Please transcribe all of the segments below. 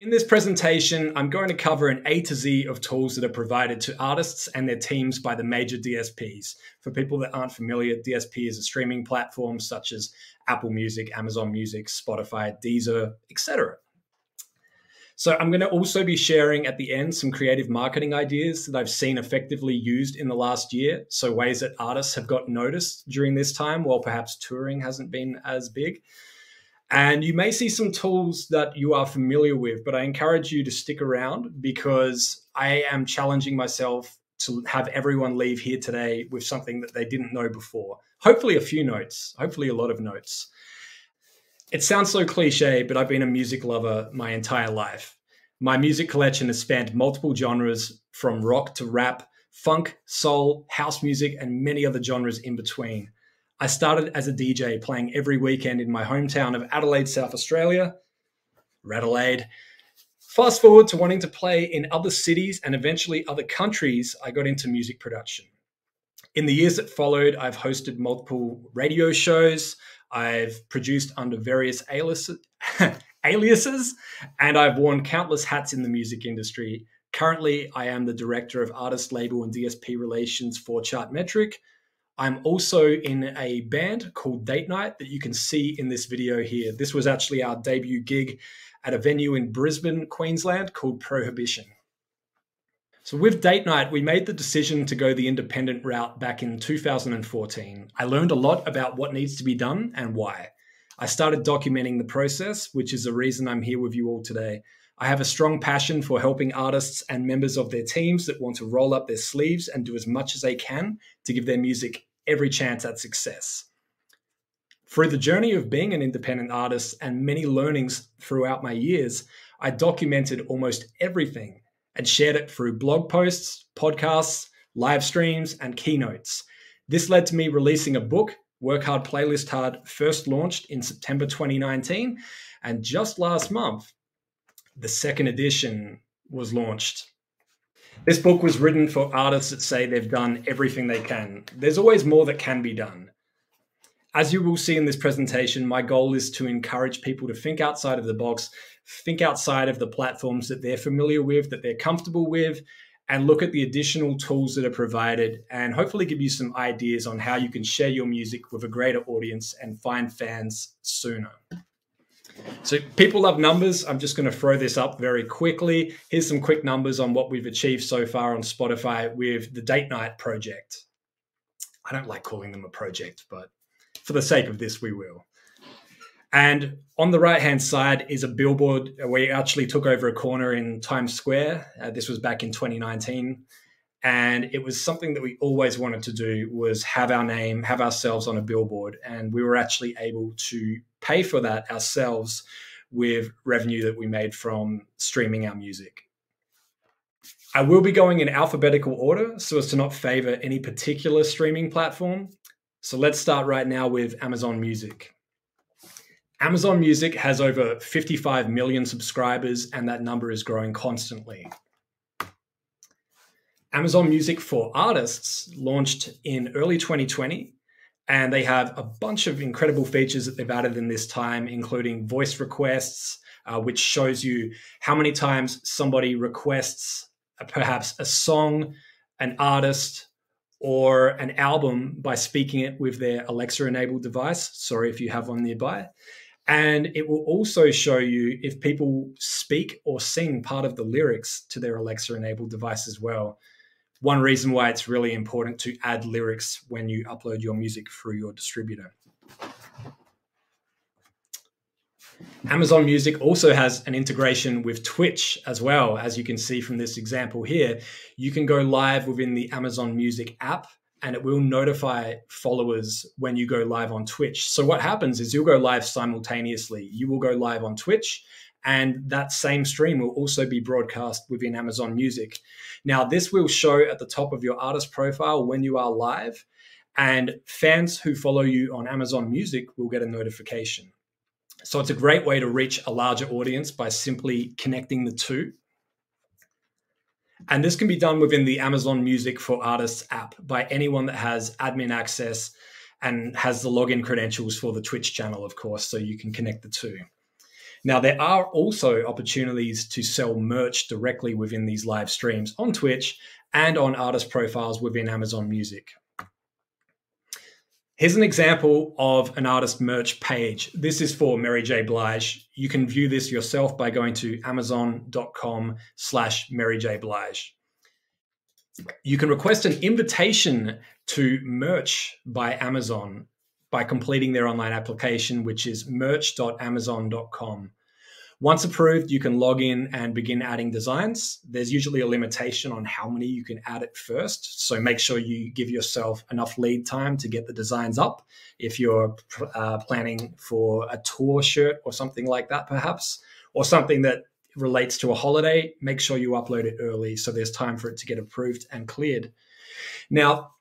In this presentation, I'm going to cover an A to Z of tools that are provided to artists and their teams by the major DSPs. For people that aren't familiar, DSP is a streaming platform such as Apple Music, Amazon Music, Spotify, Deezer, etc. So I'm going to also be sharing at the end some creative marketing ideas that I've seen effectively used in the last year. So ways that artists have got noticed during this time while perhaps touring hasn't been as big. And you may see some tools that you are familiar with, but I encourage you to stick around because I am challenging myself to have everyone leave here today with something that they didn't know before. Hopefully a few notes, hopefully a lot of notes. It sounds so cliche, but I've been a music lover my entire life. My music collection has spanned multiple genres from rock to rap, funk, soul, house music, and many other genres in between. I started as a DJ playing every weekend in my hometown of Adelaide, South Australia, Radelaide. Fast forward to wanting to play in other cities and eventually other countries, I got into music production. In the years that followed, I've hosted multiple radio shows, I've produced under various aliases, and I've worn countless hats in the music industry. Currently, I am the director of artist label and DSP relations for Chartmetric. I'm also in a band called Date Night that you can see in this video here. This was actually our debut gig at a venue in Brisbane, Queensland called Prohibition. So with Date Night, we made the decision to go the independent route back in 2014. I learned a lot about what needs to be done and why. I started documenting the process, which is the reason I'm here with you all today. I have a strong passion for helping artists and members of their teams that want to roll up their sleeves and do as much as they can to give their music every chance at success. Through the journey of being an independent artist and many learnings throughout my years, I documented almost everything and shared it through blog posts, podcasts, live streams, and keynotes. This led to me releasing a book, Work Hard, Playlist Hard, first launched in September 2019, and just last month, the second edition was launched. This book was written for artists that say they've done everything they can. There's always more that can be done. As you will see in this presentation, my goal is to encourage people to think outside of the box, think outside of the platforms that they're familiar with, that they're comfortable with, and look at the additional tools that are provided and hopefully give you some ideas on how you can share your music with a greater audience and find fans sooner. So people love numbers. I'm just going to throw this up very quickly. Here's some quick numbers on what we've achieved so far on Spotify with the Date Night project. I don't like calling them a project, but for the sake of this, we will. And on the right-hand side is a billboard. We actually took over a corner in Times Square. This was back in 2019. And it was something that we always wanted to do, was have our name, have ourselves on a billboard. And we were actually able to pay for that ourselves with revenue that we made from streaming our music. I will be going in alphabetical order so as to not favor any particular streaming platform. So let's start right now with Amazon Music. Amazon Music has over 55 million subscribers, and that number is growing constantly. Amazon Music for Artists launched in early 2020, and they have a bunch of incredible features that they've added in this time, including voice requests, which shows you how many times somebody requests perhaps a song, an artist, or an album by speaking it with their Alexa-enabled device. Sorry if you have one nearby. And it will also show you if people speak or sing part of the lyrics to their Alexa-enabled device as well. One reason why it's really important to add lyrics when you upload your music through your distributor. Amazon Music also has an integration with Twitch as well. As you can see from this example here, you can go live within the Amazon Music app and it will notify followers when you go live on Twitch. So what happens is you'll go live simultaneously. You will go live on Twitch, and that same stream will also be broadcast within Amazon Music. Now, this will show at the top of your artist profile when you are live, and fans who follow you on Amazon Music will get a notification. So it's a great way to reach a larger audience by simply connecting the two. And this can be done within the Amazon Music for Artists app by anyone that has admin access and has the login credentials for the Twitch channel, of course, so you can connect the two. Now, there are also opportunities to sell merch directly within these live streams on Twitch and on artist profiles within Amazon Music. Here's an example of an artist merch page. This is for Mary J. Blige. You can view this yourself by going to amazon.com/Mary J. Blige. You can request an invitation to merch by Amazon by completing their online application, which is merch.amazon.com. Once approved, you can log in and begin adding designs. There's usually a limitation on how many you can add at first, so make sure you give yourself enough lead time to get the designs up. If you're planning for a tour shirt or something like that, perhaps, or something that relates to a holiday, make sure you upload it early so there's time for it to get approved and cleared. Now,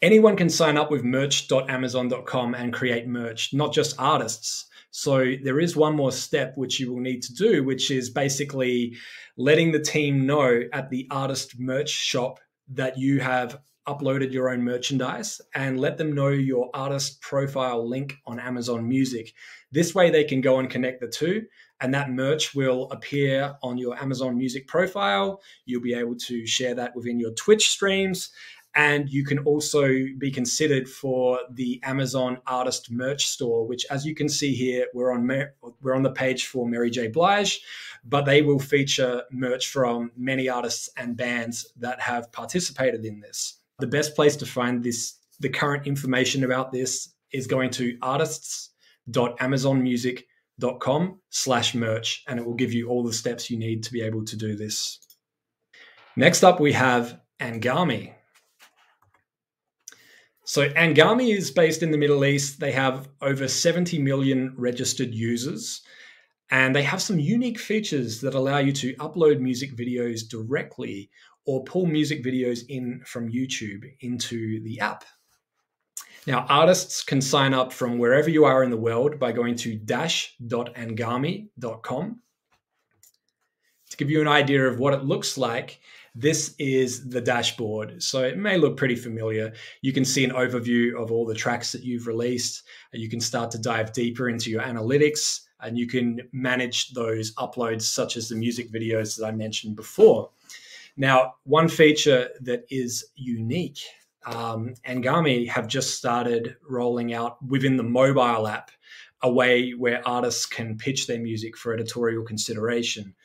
anyone can sign up with merch.amazon.com and create merch, not just artists. So there is one more step which you will need to do, which is basically letting the team know at the artist merch shop that you have uploaded your own merchandise, and let them know your artist profile link on Amazon Music. This way they can go and connect the two, and that merch will appear on your Amazon Music profile. You'll be able to share that within your Twitch streams. And you can also be considered for the Amazon Artist Merch Store, which, as you can see here, we're on the page for Mary J. Blige, but they will feature merch from many artists and bands that have participated in this. The best place to find the current information about this is going to artists.amazonmusic.com/merch, and it will give you all the steps you need to be able to do this. Next up, we have Anghami. So Anghami is based in the Middle East. They have over 70 million registered users, and they have some unique features that allow you to upload music videos directly or pull music videos in from YouTube into the app. Now, artists can sign up from wherever you are in the world by going to dash.anghami.com. To give you an idea of what it looks like, this is the dashboard. So it may look pretty familiar. You can see an overview of all the tracks that you've released. You can start to dive deeper into your analytics, and you can manage those uploads, such as the music videos that I mentioned before. Now, one feature that is unique, Anghami have just started rolling out within the mobile app a way where artists can pitch their music for editorial consideration.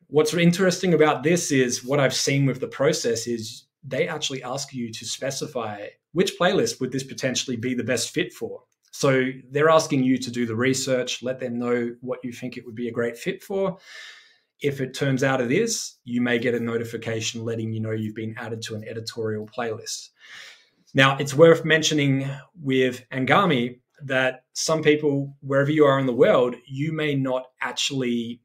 What's interesting about this is what I've seen with the process is they actually ask you to specify which playlist would this potentially be the best fit for. So they're asking you to do the research, let them know what you think it would be a great fit for. If it turns out it is, you may get a notification letting you know you've been added to an editorial playlist. Now, it's worth mentioning with Anghami that some people, wherever you are in the world, you may not actually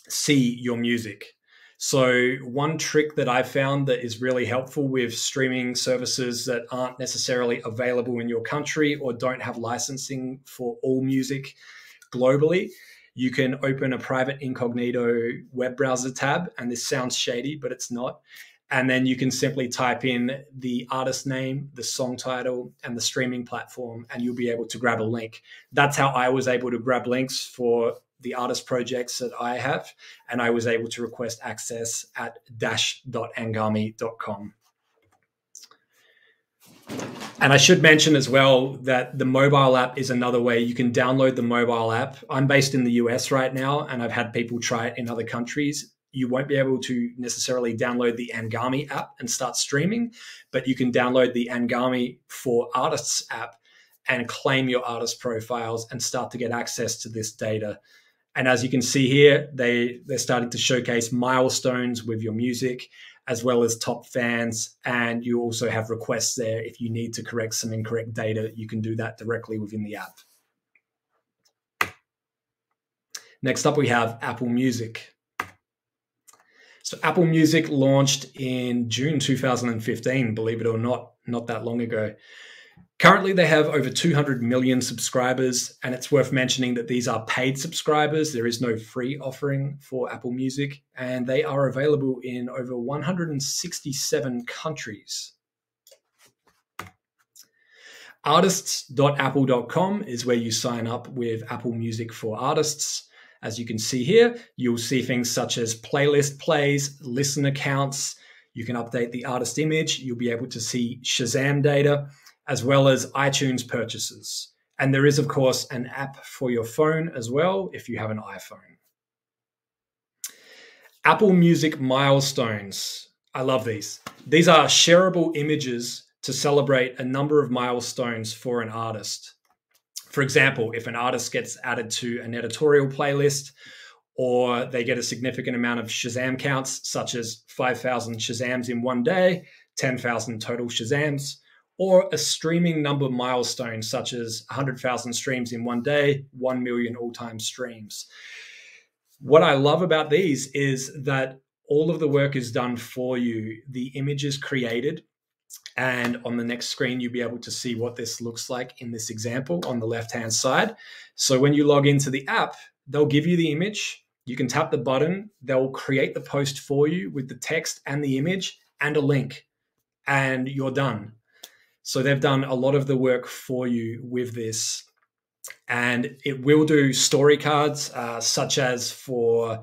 see your music. So one trick that I found that is really helpful with streaming services that aren't necessarily available in your country or don't have licensing for all music globally, you can open a private incognito web browser tab, and this sounds shady, but it's not. And then you can simply type in the artist name, the song title, and the streaming platform, and you'll be able to grab a link. That's how I was able to grab links for the artist projects that I have, and I was able to request access at dash.anghami.com. And I should mention as well that the mobile app is another way you can download the mobile app. I'm based in the US right now, and I've had people try it in other countries. You won't be able to necessarily download the Anghami app and start streaming, but you can download the Anghami for Artists app and claim your artist profiles and start to get access to this data. And as you can see here, they're starting to showcase milestones with your music, as well as top fans. And you also have requests there. If you need to correct some incorrect data, you can do that directly within the app. Next up, we have Apple Music. So Apple Music launched in June 2015, believe it or not that long ago. Currently, they have over 200 million subscribers, and it's worth mentioning that these are paid subscribers. There is no free offering for Apple Music, and they are available in over 167 countries. Artists.apple.com is where you sign up with Apple Music for Artists, As you can see here, you'll see things such as playlist plays, listener counts. You can update the artist image. You'll be able to see Shazam data, as well as iTunes purchases. And there is, of course, an app for your phone as well if you have an iPhone. Apple Music Milestones. I love these. These are shareable images to celebrate a number of milestones for an artist. For example, if an artist gets added to an editorial playlist, or they get a significant amount of Shazam counts, such as 5,000 Shazams in one day, 10,000 total Shazams, or a streaming number milestone, such as 100,000 streams in one day, 1 million all-time streams. What I love about these is that all of the work is done for you. The image is created, and on the next screen, you'll be able to see what this looks like in this example on the left-hand side. So when you log into the app, they'll give you the image. You can tap the button. They'll create the post for you with the text and the image and a link, and you're done. So they've done a lot of the work for you with this. And it will do story cards, such as for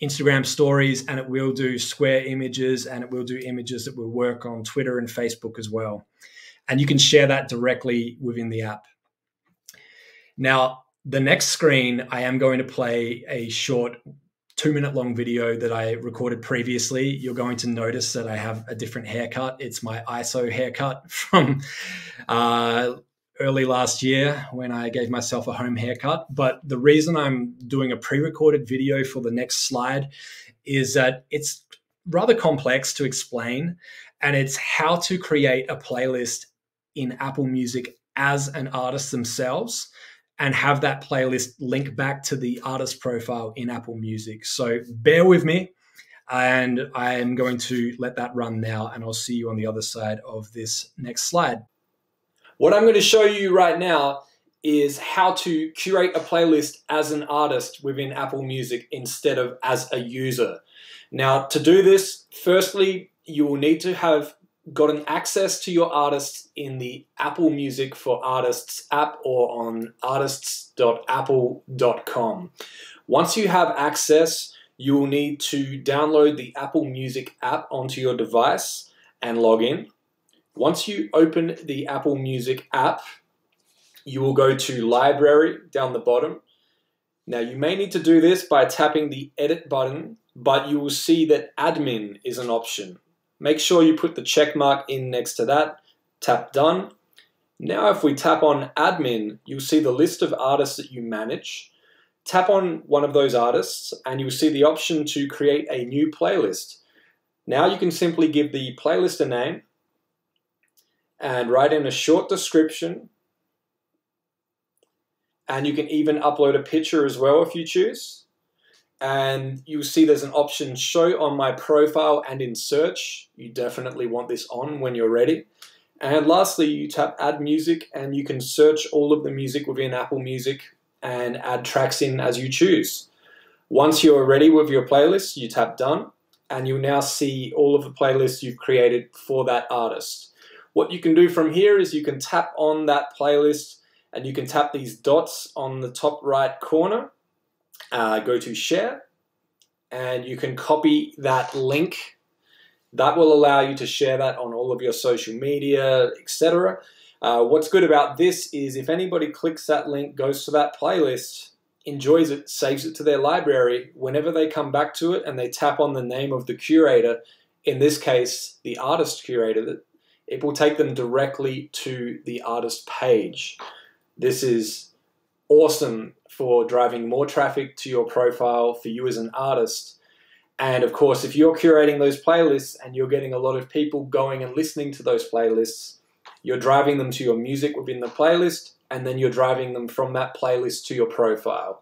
Instagram stories, and it will do square images, and it will do images that will work on Twitter and Facebook as well. And you can share that directly within the app. Now, the next screen, I am going to play a short 2-minute long video that I recorded previously. You're going to notice that I have a different haircut. It's my ISO haircut from early last year when I gave myself a home haircut. But the reason I'm doing a pre-recorded video for the next slide is that it's rather complex to explain, and it's how to create a playlist in Apple Music as an artist themselves and have that playlist link back to the artist profile in Apple Music. So bear with me, and I'm going to let that run now, and I'll see you on the other side of this next slide. What I'm going to show you right now is how to curate a playlist as an artist within Apple Music instead of as a user. Now, to do this, firstly, you will need to have gotten access to your artists in the Apple Music for Artists app or on artists.apple.com. Once you have access, you will need to download the Apple Music app onto your device and log in. Once you open the Apple Music app, you will go to Library down the bottom. Now, you may need to do this by tapping the Edit button, but you will see that Admin is an option. Make sure you put the check mark in next to that. Tap Done. Now, if we tap on Admin, you'll see the list of artists that you manage. Tap on one of those artists, and you'll see the option to create a new playlist. Now, you can simply give the playlist a name and write in a short description, and you can even upload a picture as well if you choose. And you'll see there's an option Show on My Profile and in Search. You definitely want this on when you're ready. And lastly, you tap Add Music, and you can search all of the music within Apple Music and add tracks in as you choose. Once you're ready with your playlist, you tap Done, and you'll now see all of the playlists you've created for that artist. What you can do from here is you can tap on that playlist, and you can tap these dots on the top right corner, go to Share, and you can copy that link. That will allow you to share that on all of your social media, etc. What's good about this is if anybody clicks that link, goes to that playlist, enjoys it, saves it to their library, whenever they come back to it and they tap on the name of the curator, in this case, the artist curator, it will take them directly to the artist page. This is awesome for driving more traffic to your profile for you as an artist. And of course, if you're curating those playlists and you're getting a lot of people going and listening to those playlists, you're driving them to your music within the playlist, and then you're driving them from that playlist to your profile.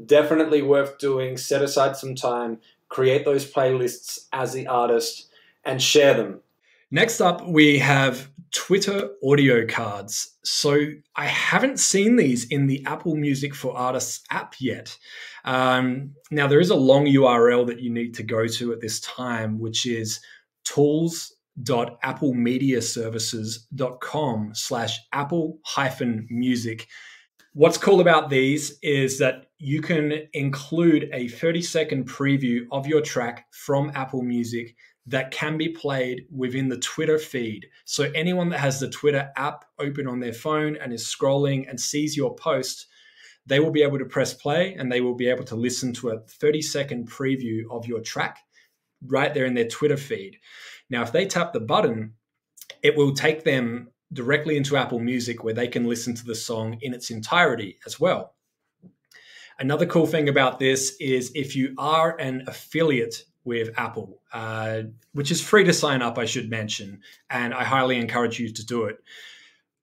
Definitely worth doing. Set aside some time, create those playlists as the artist, and share them. Next up, we have Twitter audio cards. So I haven't seen these in the Apple Music for Artists app yet. Now, there is a long URL that you need to go to at this time, which is tools.applemediaservices.com/Apple-music. What's cool about these is that you can include a 30-second preview of your track from Apple Music that can be played within the Twitter feed. So anyone that has the Twitter app open on their phone and is scrolling and sees your post, they will be able to press play and they will be able to listen to a 30-second preview of your track right there in their Twitter feed. Now, if they tap the button, it will take them directly into Apple Music where they can listen to the song in its entirety as well. Another cool thing about this is if you are an affiliate with Apple, which is free to sign up, I should mention, and I highly encourage you to do it.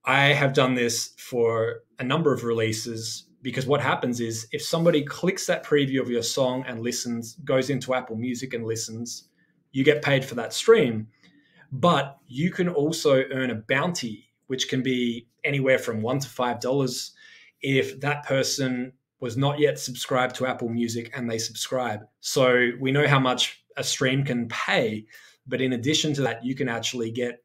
I have done this for a number of releases because what happens is if somebody clicks that preview of your song and listens, goes into Apple Music and listens, you get paid for that stream. But you can also earn a bounty, which can be anywhere from $1 to $5 if that person was not yet subscribed to Apple Music and they subscribe. So we know how much a stream can pay, but in addition to that, you can actually get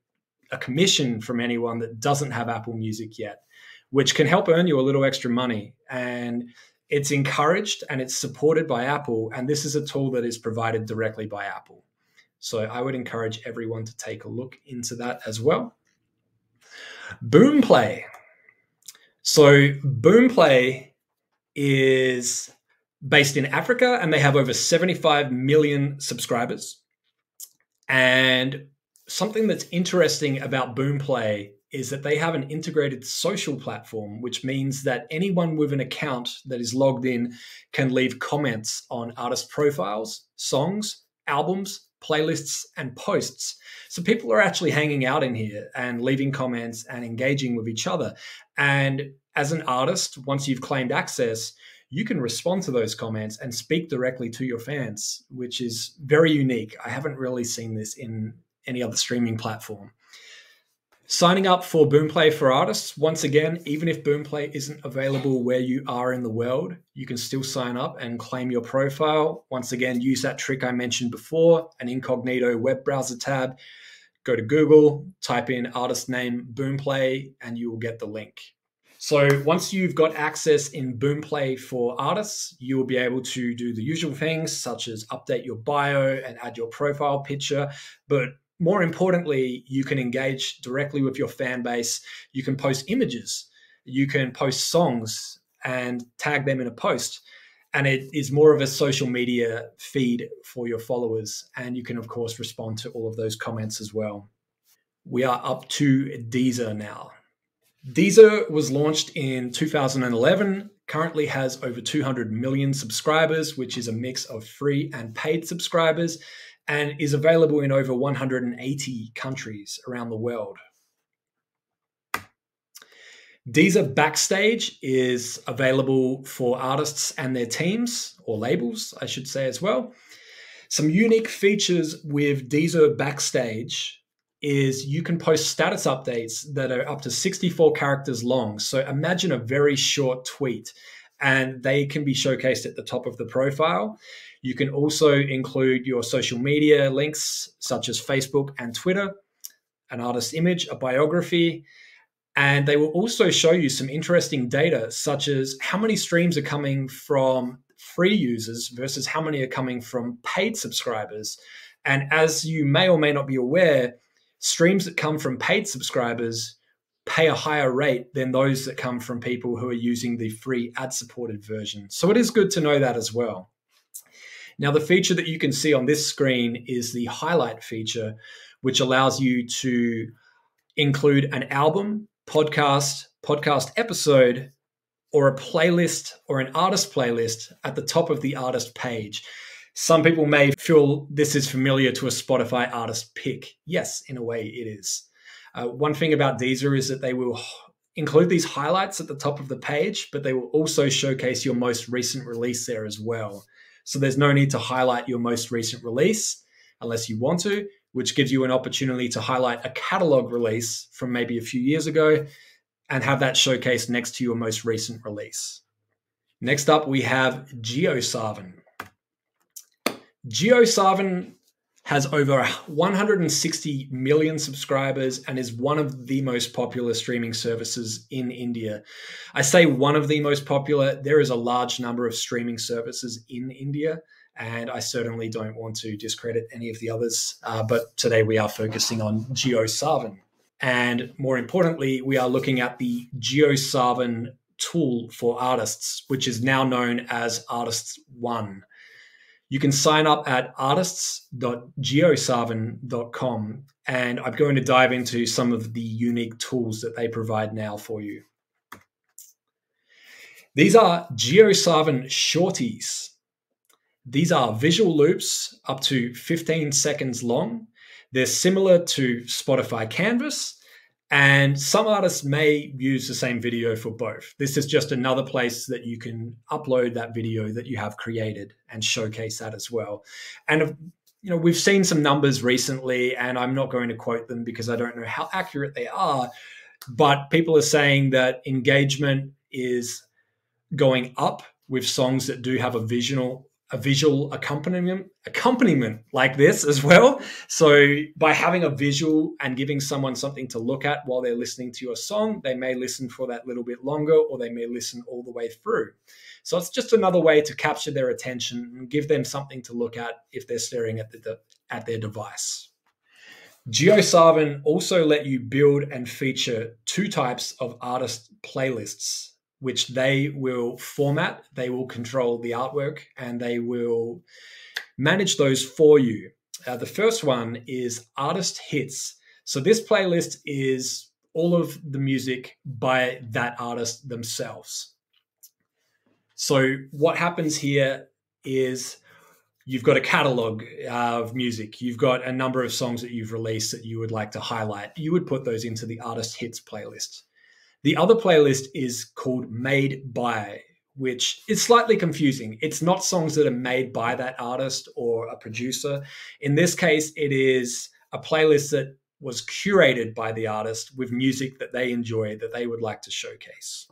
a commission from anyone that doesn't have Apple Music yet, which can help earn you a little extra money. And it's encouraged and it's supported by Apple. And this is a tool that is provided directly by Apple. So I would encourage everyone to take a look into that as well. Boomplay. So Boomplay is based in Africa and they have over 75 million subscribers. And something that's interesting about Boomplay is that they have an integrated social platform, which means that anyone with an account that is logged in can leave comments on artist profiles, songs, albums, playlists, and posts. So people are actually hanging out in here and leaving comments and engaging with each other. And as an artist, once you've claimed access, you can respond to those comments and speak directly to your fans, which is very unique. I haven't really seen this in any other streaming platform. Signing up for Boomplay for artists, once again, even if Boomplay isn't available where you are in the world, you can still sign up and claim your profile. Once again, use that trick I mentioned before, an incognito web browser tab. Go to Google, type in artist name Boomplay, and you will get the link. So once you've got access in Boomplay for artists, you will be able to do the usual things such as update your bio and add your profile picture. But more importantly, you can engage directly with your fan base. You can post images. You can post songs and tag them in a post. And it is more of a social media feed for your followers. And you can, of course, respond to all of those comments as well. We are up to Deezer now. Deezer was launched in 2011, currently has over 200 million subscribers, which is a mix of free and paid subscribers, and is available in over 180 countries around the world. Deezer Backstage is available for artists and their teams, or labels, I should say as well. Some unique features with Deezer Backstage is you can post status updates that are up to 64 characters long. So imagine a very short tweet, and they can be showcased at the top of the profile. You can also include your social media links, such as Facebook and Twitter, an artist image, a biography, and they will also show you some interesting data, such as how many streams are coming from free users versus how many are coming from paid subscribers. And as you may or may not be aware, streams that come from paid subscribers pay a higher rate than those that come from people who are using the free ad-supported version. So it is good to know that as well. Now, the feature that you can see on this screen is the highlight feature, which allows you to include an album, podcast episode, or a playlist or an artist playlist at the top of the artist page. Some people may feel this is familiar to a Spotify artist pick. Yes, in a way it is. One thing about Deezer is that they will include these highlights at the top of the page, but they will also showcase your most recent release there as well. So there's no need to highlight your most recent release unless you want to, which gives you an opportunity to highlight a catalog release from maybe a few years ago and have that showcased next to your most recent release. Next up, we have JioSaavn. JioSaavn has over 160 million subscribers, and is one of the most popular streaming services in India. I say one of the most popular. There is a large number of streaming services in India, and I certainly don't want to discredit any of the others. But today we are focusing on JioSaavn. And more importantly, we are looking at the JioSaavn tool for artists, which is now known as ArtistOne. You can sign up at artists.jiosaavn.com, and I'm going to dive into some of the unique tools that they provide now for you. These are JioSaavn Shorties. These are visual loops up to 15 seconds long. They're similar to Spotify Canvas, and some artists may use the same video for both. This is just another place that you can upload that video that you have created and showcase that as well. And we've seen some numbers recently, and I'm not going to quote them because I don't know how accurate they are, but people are saying that engagement is going up with songs that do have a visual accompaniment like this as well. So by having a visual and giving someone something to look at while they're listening to your song, they may listen for that little bit longer, or they may listen all the way through. So it's just another way to capture their attention and give them something to look at if they're staring at their device. JioSaavn also let you build and feature two types of artist playlists, which they will format, they will control the artwork, and they will manage those for you. The first one is Artist Hits. So this playlist is all of the music by that artist themselves. So what happens here is you've got a catalog of music. You've got a number of songs that you've released that you would like to highlight. You would put those into the Artist Hits playlist. The other playlist is called Made By, which is slightly confusing. It's not songs that are made by that artist or a producer. In this case, it is a playlist that was curated by the artist with music that they enjoy, that they would like to showcase.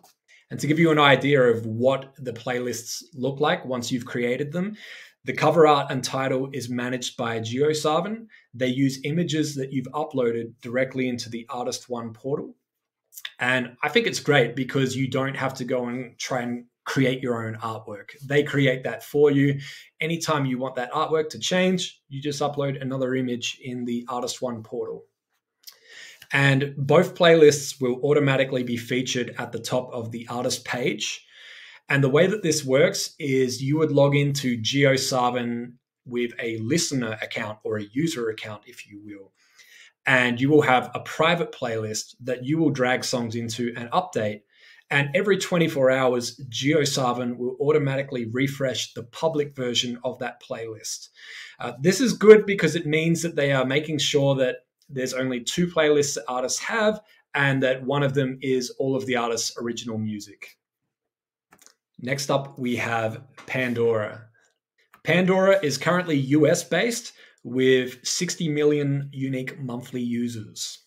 And to give you an idea of what the playlists look like once you've created them, the cover art and title is managed by JioSaavn. They use images that you've uploaded directly into the ArtistOne portal. And I think it's great because you don't have to go and try and create your own artwork. They create that for you. Anytime you want that artwork to change, you just upload another image in the ArtistOne portal. And both playlists will automatically be featured at the top of the artist page. And the way that this works is you would log into JioSaavn with a listener account, or a user account, if you will. And you will have a private playlist that you will drag songs into and update. And every 24 hours, JioSaavn will automatically refresh the public version of that playlist. This is good because it means that they are making sure that there's only two playlists that artists have, and that one of them is all of the artist's original music. Next up, we have Pandora. Pandora is currently US-based, with 60 million unique monthly users.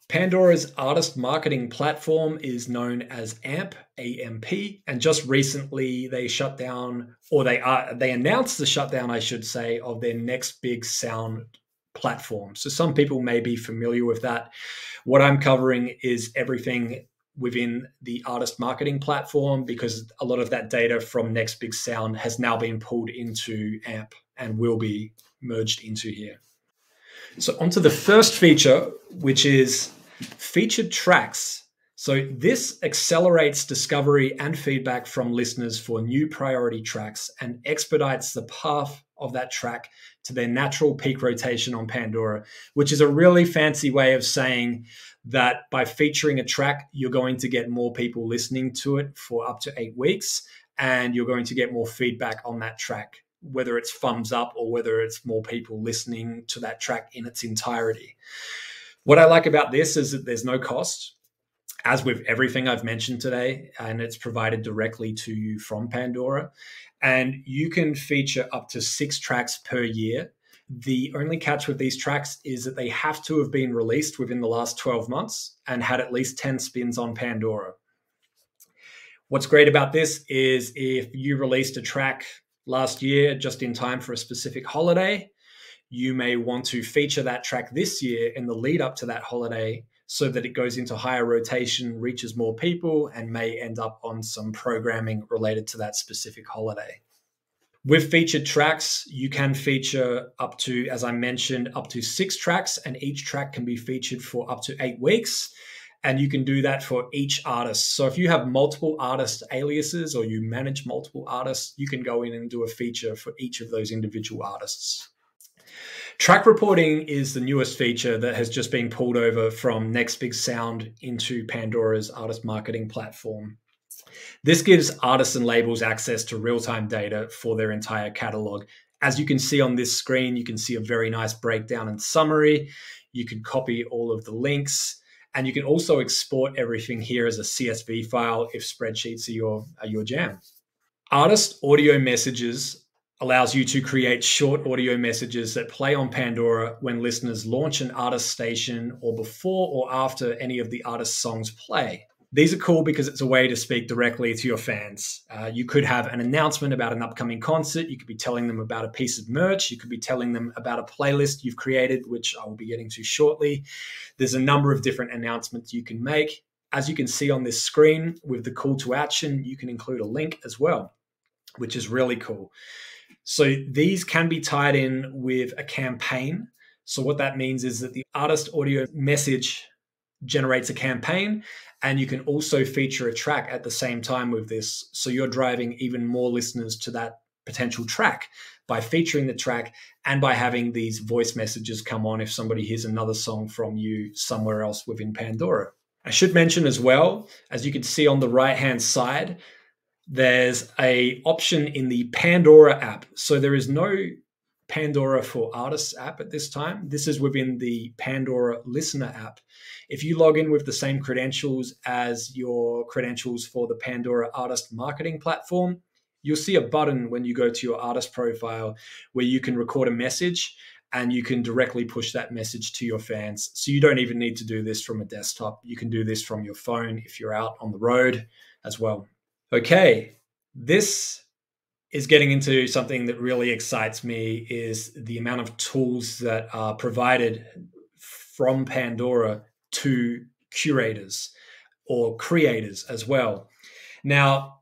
Pandora's artist marketing platform is known as AMP, A-M-P, and just recently they shut down, or they announced the shutdown, I should say, of their next big sound platform. So some people may be familiar with that. What I'm covering is everything within the artist marketing platform, because a lot of that data from Next Big Sound has now been pulled into AMP and will be merged into here. So onto the first feature, which is featured tracks. So this accelerates discovery and feedback from listeners for new priority tracks and expedites the path of that track to their natural peak rotation on Pandora, which is a really fancy way of saying that by featuring a track, you're going to get more people listening to it for up to 8 weeks, and you're going to get more feedback on that track, whether it's thumbs up or whether it's more people listening to that track in its entirety. What I like about this is that there's no cost, as with everything I've mentioned today, and it's provided directly to you from Pandora. And you can feature up to 6 tracks per year. The only catch with these tracks is that they have to have been released within the last 12 months and had at least 10 spins on Pandora. What's great about this is if you released a track last year just in time for a specific holiday, you may want to feature that track this year in the lead up to that holiday so that it goes into higher rotation, reaches more people, and may end up on some programming related to that specific holiday. With featured tracks, you can feature up to, as I mentioned, up to 6 tracks, and each track can be featured for up to 8 weeks. And you can do that for each artist. So if you have multiple artist aliases or you manage multiple artists, you can go in and do a feature for each of those individual artists. Track reporting is the newest feature that has just been pulled over from Next Big Sound into Pandora's artist marketing platform. This gives artists and labels access to real-time data for their entire catalog. As you can see on this screen, you can see a very nice breakdown and summary. You can copy all of the links. And you can also export everything here as a CSV file if spreadsheets are your jam. Artist audio messages allows you to create short audio messages that play on Pandora when listeners launch an artist station or before or after any of the artist's songs play. These are cool because it's a way to speak directly to your fans. You could have an announcement about an upcoming concert. You could be telling them about a piece of merch. You could be telling them about a playlist you've created, which I will be getting to shortly. There's a number of different announcements you can make. As you can see on this screen with the call to action, you can include a link as well, which is really cool. So these can be tied in with a campaign. So what that means is that the artist audio message generates a campaign, and you can also feature a track at the same time with this. So you're driving even more listeners to that potential track by featuring the track and by having these voice messages come on if somebody hears another song from you somewhere else within Pandora. I should mention as well, as you can see on the right-hand side, there's an option in the Pandora app. So there is no Pandora for Artists app at this time. This is within the Pandora Listener app. If you log in with the same credentials as your credentials for the Pandora Artist Marketing Platform, you'll see a button when you go to your artist profile where you can record a message and you can directly push that message to your fans. So you don't even need to do this from a desktop. You can do this from your phone if you're out on the road as well. Okay, this is getting into something that really excites me, is the amount of tools that are provided from Pandora to curators or creators as well. Now,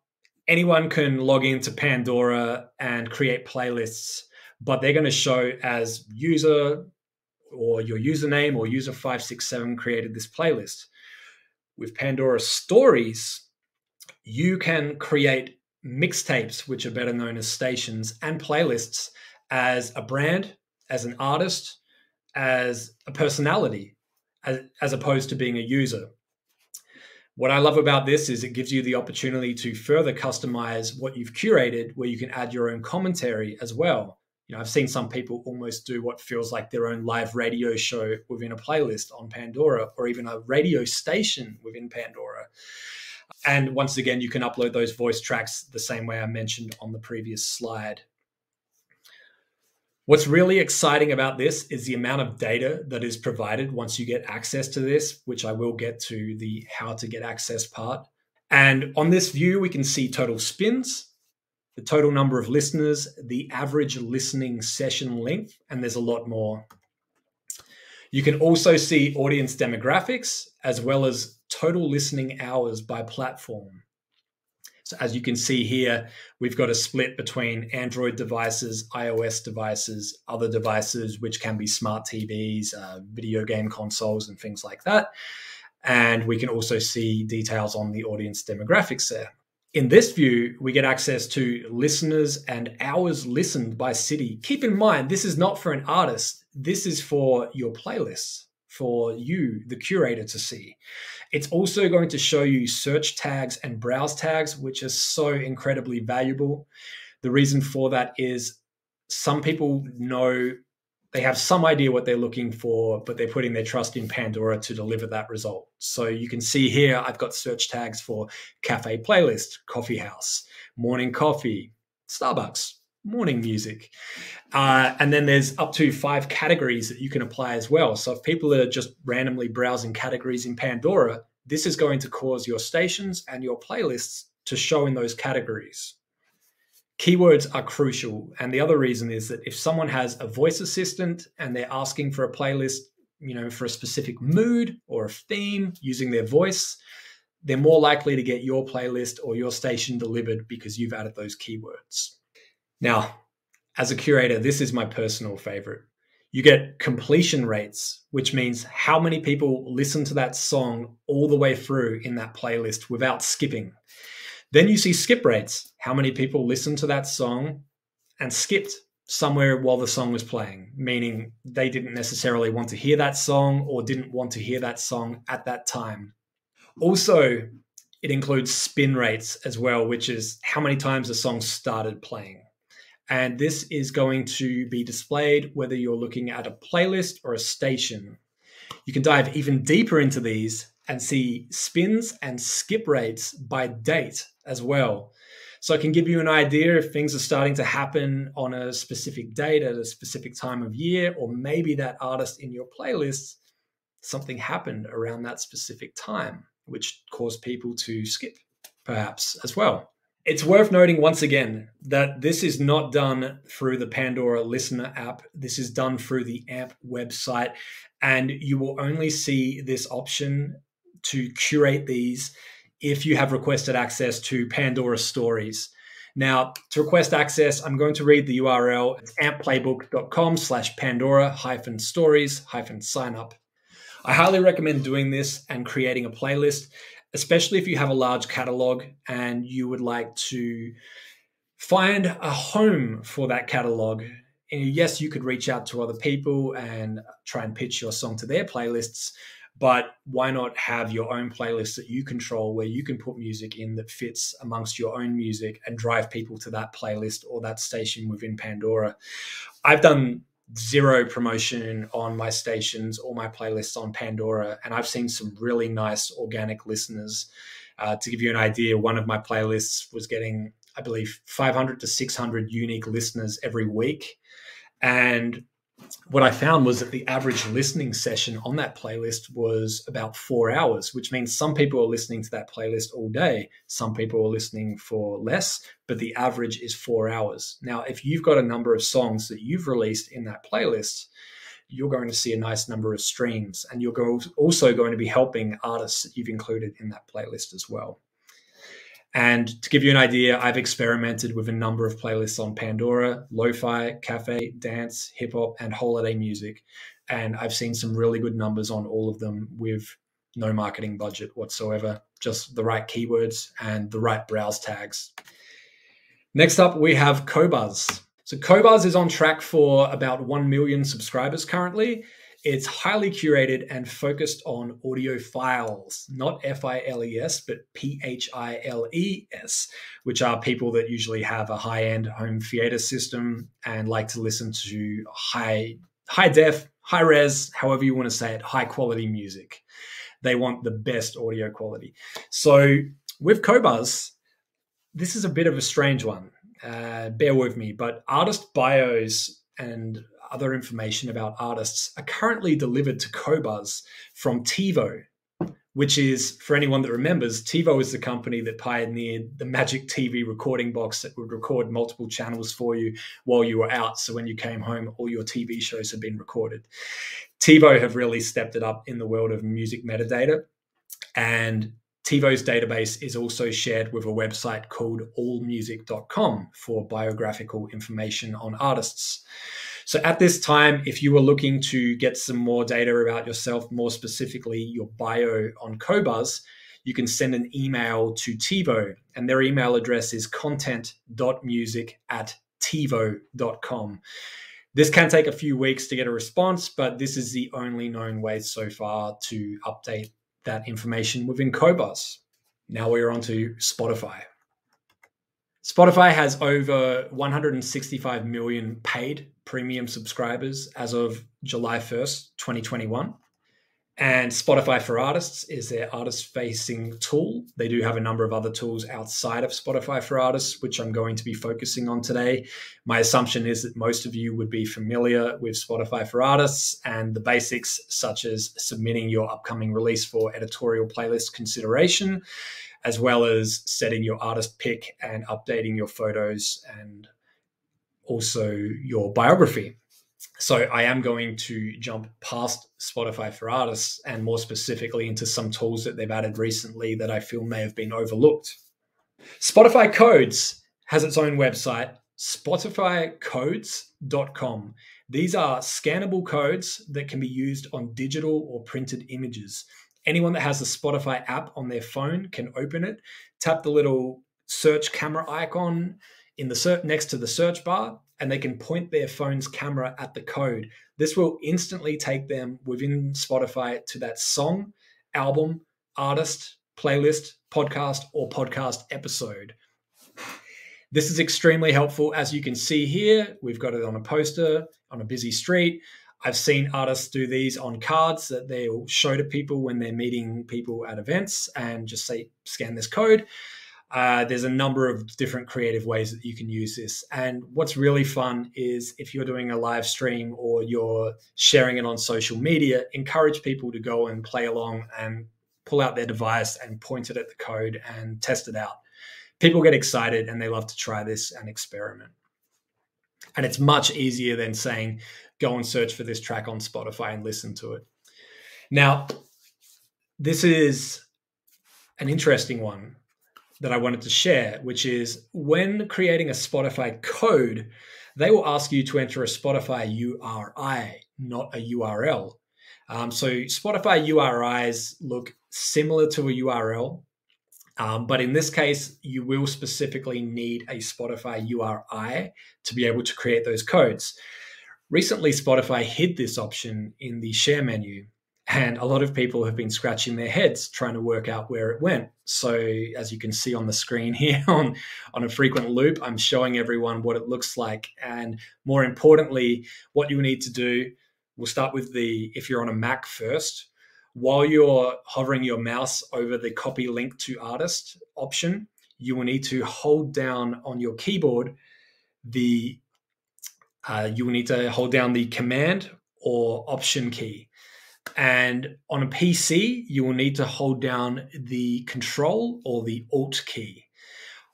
anyone can log into Pandora and create playlists, but they're going to show as user or your username or user567 created this playlist. With Pandora Stories, you can create mixtapes, which are better known as stations, and playlists as a brand, as an artist, as a personality, as opposed to being a user. What I love about this is it gives you the opportunity to further customize what you've curated, where you can add your own commentary as well. You know, I've seen some people almost do what feels like their own live radio show within a playlist on Pandora, or even a radio station within Pandora. And once again, you can upload those voice tracks the same way I mentioned on the previous slide. What's really exciting about this is the amount of data that is provided once you get access to this, which I will get to the how to get access part. And on this view, we can see total spins, the total number of listeners, the average listening session length, and there's a lot more. You can also see audience demographics as well as total listening hours by platform. So as you can see here, we've got a split between Android devices, iOS devices, other devices, which can be smart TVs, video game consoles, and things like that. And we can also see details on the audience demographics there. In this view, we get access to listeners and hours listened by city. Keep in mind, this is not for an artist. This is for your playlists, for you, the curator, to see. It's also going to show you search tags and browse tags, which are so incredibly valuable. The reason for that is some people know, they have some idea what they're looking for, but they're putting their trust in Pandora to deliver that result. So you can see here, I've got search tags for cafe playlist, coffee house, morning coffee, Starbucks, morning music. And then there's up to 5 categories that you can apply as well. So if people are just randomly browsing categories in Pandora, this is going to cause your stations and your playlists to show in those categories. Keywords are crucial. And the other reason is that if someone has a voice assistant and they're asking for a playlist, for a specific mood or a theme using their voice, they're more likely to get your playlist or your station delivered because you've added those keywords. Now, as a curator, this is my personal favorite. You get completion rates, which means how many people listen to that song all the way through in that playlist without skipping. Then you see skip rates, how many people listened to that song and skipped somewhere while the song was playing, meaning they didn't necessarily want to hear that song or didn't want to hear that song at that time. Also, it includes spin rates as well, which is how many times the song started playing. And this is going to be displayed whether you're looking at a playlist or a station. You can dive even deeper into these and see spins and skip rates by date as well. So it can give you an idea if things are starting to happen on a specific date at a specific time of year, or maybe that artist in your playlist, something happened around that specific time, which caused people to skip perhaps as well. It's worth noting once again that this is not done through the Pandora listener app. This is done through the AMP website, and you will only see this option to curate these if you have requested access to Pandora stories. Now, to request access, I'm going to read the URL. It's ampplaybook.com/Pandora-stories-sign-up. I highly recommend doing this and creating a playlist, especially if you have a large catalog and you would like to find a home for that catalog. And yes, you could reach out to other people and try and pitch your song to their playlists, but why not have your own playlist that you control where you can put music in that fits amongst your own music and drive people to that playlist or that station within Pandora? I've done zero promotion on my stations or my playlists on Pandora, and I've seen some really nice organic listeners. To give you an idea, one of my playlists was getting, I believe, 500 to 600 unique listeners every week. And what I found was that the average listening session on that playlist was about 4 hours, which means some people are listening to that playlist all day. Some people are listening for less, but the average is 4 hours. Now, if you've got a number of songs that you've released in that playlist, you're going to see a nice number of streams, and you're also going to be helping artists that you've included in that playlist as well. And to give you an idea, I've experimented with a number of playlists on Pandora: lo-fi, cafe, dance, hip hop, and holiday music. And I've seen some really good numbers on all of them with no marketing budget whatsoever, just the right keywords and the right browse tags. Next up, we have Qobuz. So Qobuz is on track for about 1 million subscribers currently. It's highly curated and focused on audio files, not files, but philes, which are people that usually have a high-end home theater system and like to listen to high def, high res, however you want to say it, high quality music. They want the best audio quality. So with Qobuz, this is a bit of a strange one. Bear with me, but artist bios and other information about artists are currently delivered to Qobuz from TiVo, which is, for anyone that remembers, TiVo is the company that pioneered the magic TV recording box that would record multiple channels for you while you were out. So when you came home, all your TV shows had been recorded. TiVo have really stepped it up in the world of music metadata, and TiVo's database is also shared with a website called allmusic.com for biographical information on artists. So at this time, if you were looking to get some more data about yourself, more specifically your bio on Qobuz, you can send an email to TiVo, and their email address is content.music@tivo.com. This can take a few weeks to get a response, but this is the only known way so far to update that information within Qobuz. Now we're on to Spotify. Spotify has over 165 million paid premium subscribers as of July 1st, 2021. And Spotify for Artists is their artist-facing tool. They do have a number of other tools outside of Spotify for Artists, which I'm going to be focusing on today. My assumption is that most of you would be familiar with Spotify for Artists and the basics, such as submitting your upcoming release for editorial playlist consideration, as well as setting your artist pick and updating your photos and also your biography. So I am going to jump past Spotify for Artists and more specifically into some tools that they've added recently that I feel may have been overlooked. Spotify Codes has its own website, spotifycodes.com. These are scannable codes that can be used on digital or printed images. Anyone that has the Spotify app on their phone can open it, tap the little search camera icon in the next to the search bar, and they can point their phone's camera at the code. This will instantly take them within Spotify to that song, album, artist, playlist, podcast, or podcast episode. This is extremely helpful. As you can see here, we've got it on a poster on a busy street. I've seen artists do these on cards that they'll show to people when they're meeting people at events and just say, scan this code. There's a number of different creative ways that you can use this. And what's really fun is if you're doing a live stream or you're sharing it on social media, encourage people to go and play along and pull out their device and point it at the code and test it out. People get excited and they love to try this and experiment. And it's much easier than saying, go and search for this track on Spotify and listen to it. Now, this is an interesting one that I wanted to share, which is when creating a Spotify code, they will ask you to enter a Spotify URI, not a URL. So Spotify URIs look similar to a URL, but in this case, you will specifically need a Spotify URI to be able to create those codes. Recently, Spotify hid this option in the share menu, and a lot of people have been scratching their heads trying to work out where it went. So as you can see on the screen here on a frequent loop, I'm showing everyone what it looks like. And more importantly, what you need to do, we'll start with if you're on a Mac first, while you're hovering your mouse over the copy link to artist option, you will need to hold down on your keyboard you will need to hold down the Command or Option key. And on a PC, you will need to hold down the Control or the Alt key.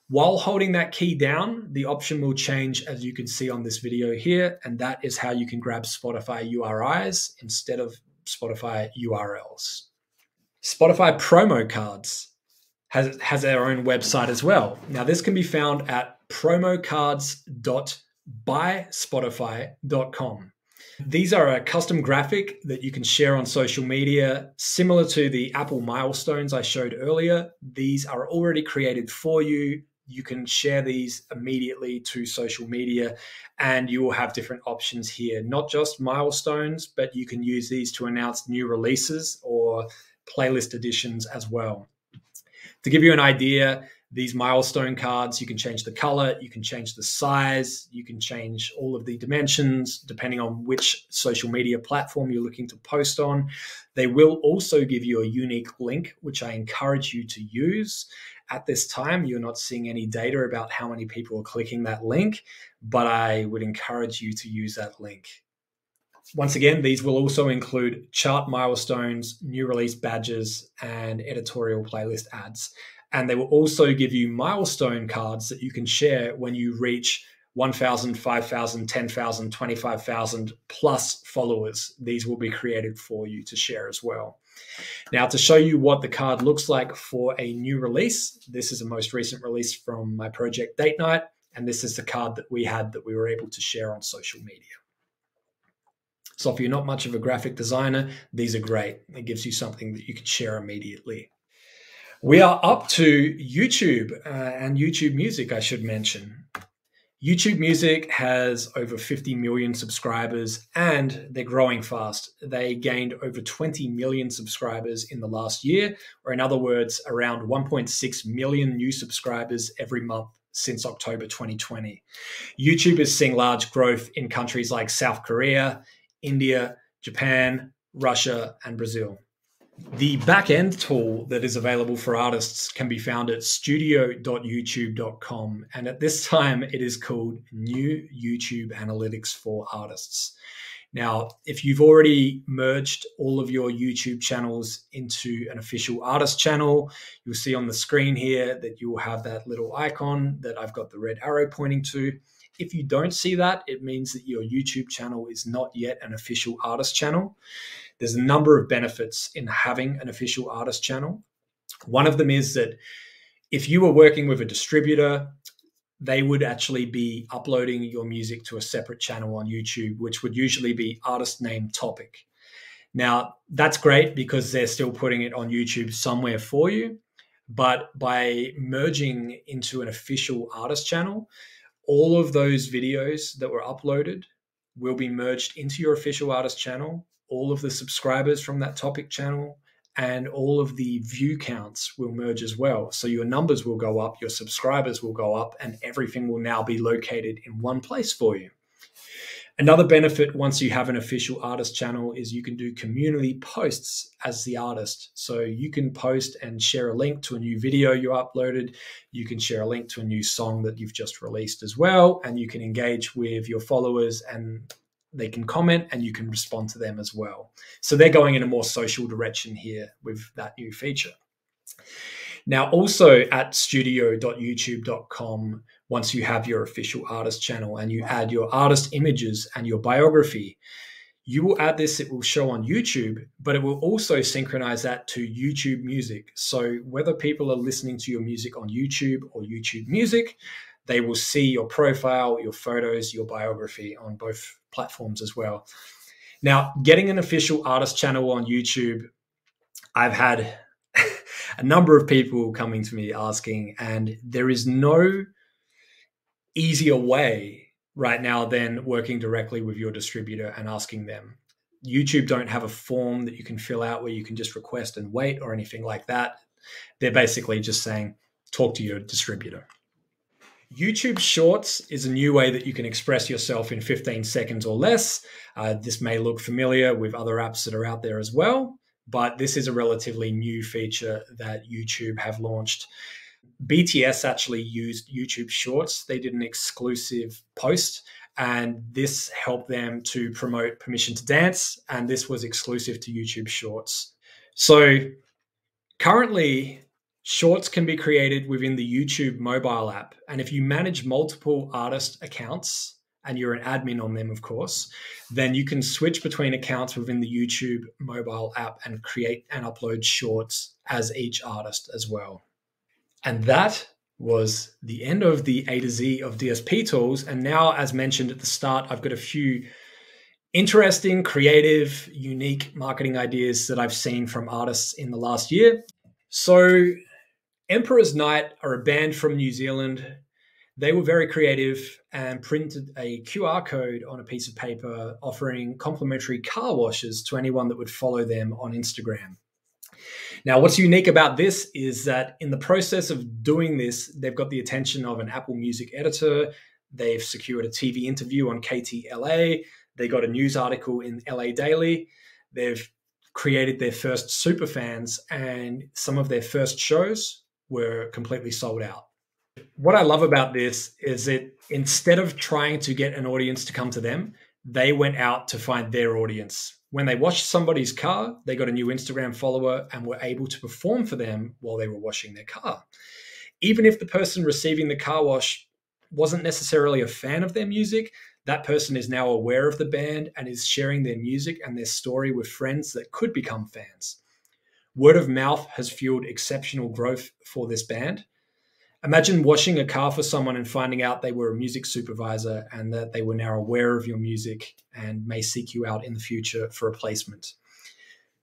While holding that key down, the option will change, as you can see on this video here, and that is how you can grab Spotify URIs instead of Spotify URLs. Spotify promo cards has their own website as well. Now, this can be found at promocards.byspotify.com. These are a custom graphic that you can share on social media, similar to the Apple Milestones I showed earlier. These are already created for you. You can share these immediately to social media, and you will have different options here, not just milestones, but you can use these to announce new releases or playlist additions as well. To give you an idea, these milestone cards, you can change the color, you can change the size, you can change all of the dimensions depending on which social media platform you're looking to post on. They will also give you a unique link, which I encourage you to use. At this time, you're not seeing any data about how many people are clicking that link, but I would encourage you to use that link. Once again, these will also include chart milestones, new release badges, and editorial playlist ads. And they will also give you milestone cards that you can share when you reach 1,000, 5,000, 10,000, 25,000 plus followers. These will be created for you to share as well. Now, to show you what the card looks like for a new release, this is a most recent release from my project Date Night, and this is the card that we were able to share on social media. So if you're not much of a graphic designer, these are great. It gives you something that you can share immediately. We are up to YouTube and YouTube Music, I should mention. YouTube Music has over 50 million subscribers and they're growing fast. They gained over 20 million subscribers in the last year, or in other words, around 1.6 million new subscribers every month since October 2020. YouTube is seeing large growth in countries like South Korea, India, Japan, Russia, and Brazil. The back-end tool that is available for artists can be found at studio.youtube.com. And at this time, it is called New YouTube Analytics for Artists. Now, if you've already merged all of your YouTube channels into an official artist channel, you'll see on the screen here that you will have that little icon that I've got the red arrow pointing to. If you don't see that, it means that your YouTube channel is not yet an official artist channel. There's a number of benefits in having an official artist channel. One of them is that if you were working with a distributor, they would actually be uploading your music to a separate channel on YouTube, which would usually be artist name topic. Now, that's great because they're still putting it on YouTube somewhere for you. But by merging into an official artist channel, all of those videos that were uploaded will be merged into your official artist channel. All of the subscribers from that topic channel and all of the view counts will merge as well. So your numbers will go up, your subscribers will go up, and everything will now be located in one place for you. Another benefit once you have an official artist channel is you can do community posts as the artist. So you can post and share a link to a new video you uploaded. You can share a link to a new song that you've just released as well. And you can engage with your followers and they can comment and you can respond to them as well. So they're going in a more social direction here with that new feature. Now, also at studio.youtube.com, once you have your official artist channel and you add your artist images and your biography, you will add this, it will show on YouTube, but it will also synchronize that to YouTube Music. So whether people are listening to your music on YouTube or YouTube Music, they will see your profile, your photos, your biography on both platforms as well. Now, getting an official artist channel on YouTube, I've had a number of people coming to me asking, and there is no easier way right now than working directly with your distributor and asking them. YouTube don't have a form that you can fill out where you can just request and wait or anything like that. They're basically just saying, talk to your distributor. YouTube Shorts is a new way that you can express yourself in 15 seconds or less. This may look familiar with other apps that are out there as well, but this is a relatively new feature that YouTube have launched. BTS actually used YouTube Shorts. They did an exclusive post, and this helped them to promote Permission to Dance, and this was exclusive to YouTube Shorts. So currently, Shorts can be created within the YouTube mobile app. And if you manage multiple artist accounts, and you're an admin on them, of course, then you can switch between accounts within the YouTube mobile app and create and upload Shorts as each artist as well. And that was the end of the A to Z of DSP Tools. And now, as mentioned at the start, I've got a few interesting, creative, unique marketing ideas that I've seen from artists in the last year. So Emperor's Night are a band from New Zealand. They were very creative and printed a QR code on a piece of paper offering complimentary car washes to anyone that would follow them on Instagram. Now, what's unique about this is that in the process of doing this, they've got the attention of an Apple Music editor. They've secured a TV interview on KTLA. They got a news article in LA Daily. They've created their first superfans, and some of their first shows were completely sold out. What I love about this is that instead of trying to get an audience to come to them, they went out to find their audience. When they washed somebody's car, they got a new Instagram follower and were able to perform for them while they were washing their car. Even if the person receiving the car wash wasn't necessarily a fan of their music, that person is now aware of the band and is sharing their music and their story with friends that could become fans. Word of mouth has fueled exceptional growth for this band. Imagine washing a car for someone and finding out they were a music supervisor and that they were now aware of your music and may seek you out in the future for a placement.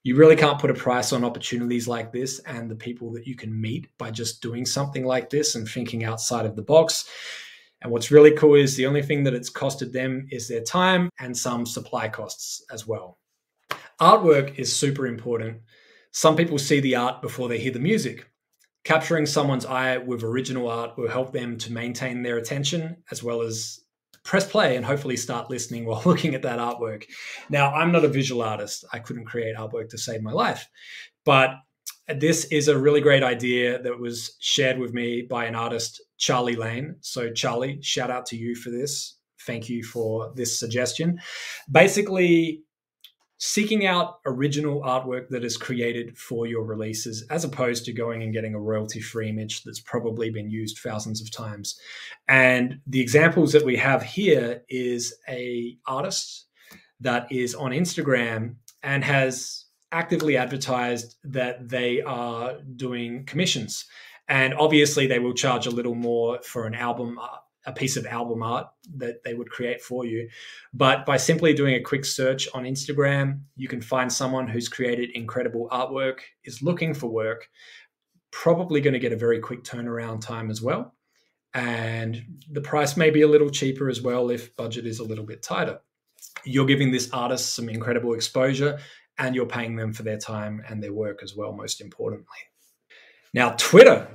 You really can't put a price on opportunities like this and the people that you can meet by just doing something like this and thinking outside of the box. And what's really cool is the only thing that it's costed them is their time and some supply costs as well. Artwork is super important. Some people see the art before they hear the music. Capturing someone's eye with original art will help them to maintain their attention as well as press play and hopefully start listening while looking at that artwork. Now, I'm not a visual artist. I couldn't create artwork to save my life, but this is a really great idea that was shared with me by an artist, Charlie Lane. So Charlie, shout out to you for this. thank you for this suggestion. Basically, seeking out original artwork that is created for your releases, as opposed to going and getting a royalty-free image that's probably been used thousands of times. And the examples that we have here is an artist that is on Instagram and has actively advertised that they are doing commissions. And obviously they will charge a little more for an album, a piece of album art that they would create for you. But by simply doing a quick search on Instagram, you can find someone who's created incredible artwork, is looking for work, probably going to get a very quick turnaround time as well. And the price may be a little cheaper as well if budget is a little bit tighter. You're giving this artist some incredible exposure and you're paying them for their time and their work as well, most importantly. Now, Twitter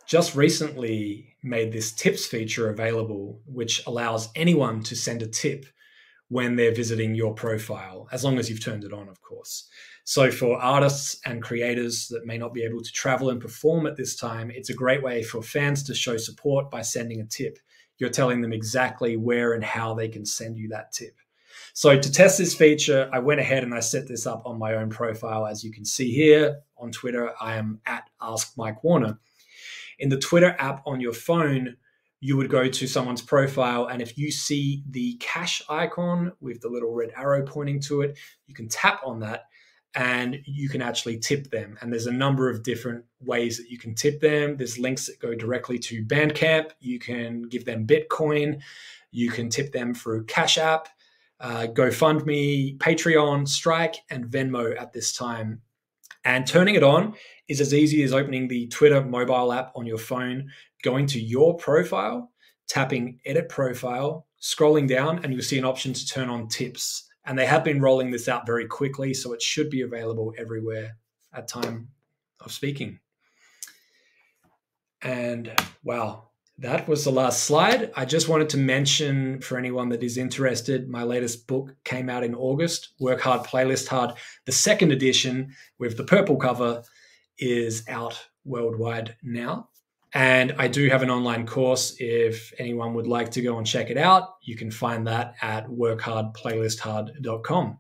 just recently made this tips feature available, which allows anyone to send a tip when they're visiting your profile, as long as you've turned it on, of course. So for artists and creators that may not be able to travel and perform at this time, it's a great way for fans to show support by sending a tip. You're telling them exactly where and how they can send you that tip. So to test this feature, I went ahead and I set this up on my own profile. As you can see here on Twitter, I am at Ask Mike Warner. In the Twitter app on your phone, you would go to someone's profile, and if you see the cash icon with the little red arrow pointing to it, you can tap on that and you can actually tip them. And there's a number of different ways that you can tip them. There's links that go directly to Bandcamp. You can give them Bitcoin. You can tip them through Cash App, GoFundMe, Patreon, Strike, and Venmo at this time. And turning it on is as easy as opening the Twitter mobile app on your phone, going to your profile, tapping Edit Profile, scrolling down, and you'll see an option to turn on tips. And they have been rolling this out very quickly, so it should be available everywhere at time of speaking. And wow, that was the last slide. I just wanted to mention, for anyone that is interested, my latest book came out in August, Work Hard, Playlist Hard. The second edition with the purple cover is out worldwide now. And I do have an online course. If anyone would like to go and check it out, you can find that at workhardplaylisthard.com.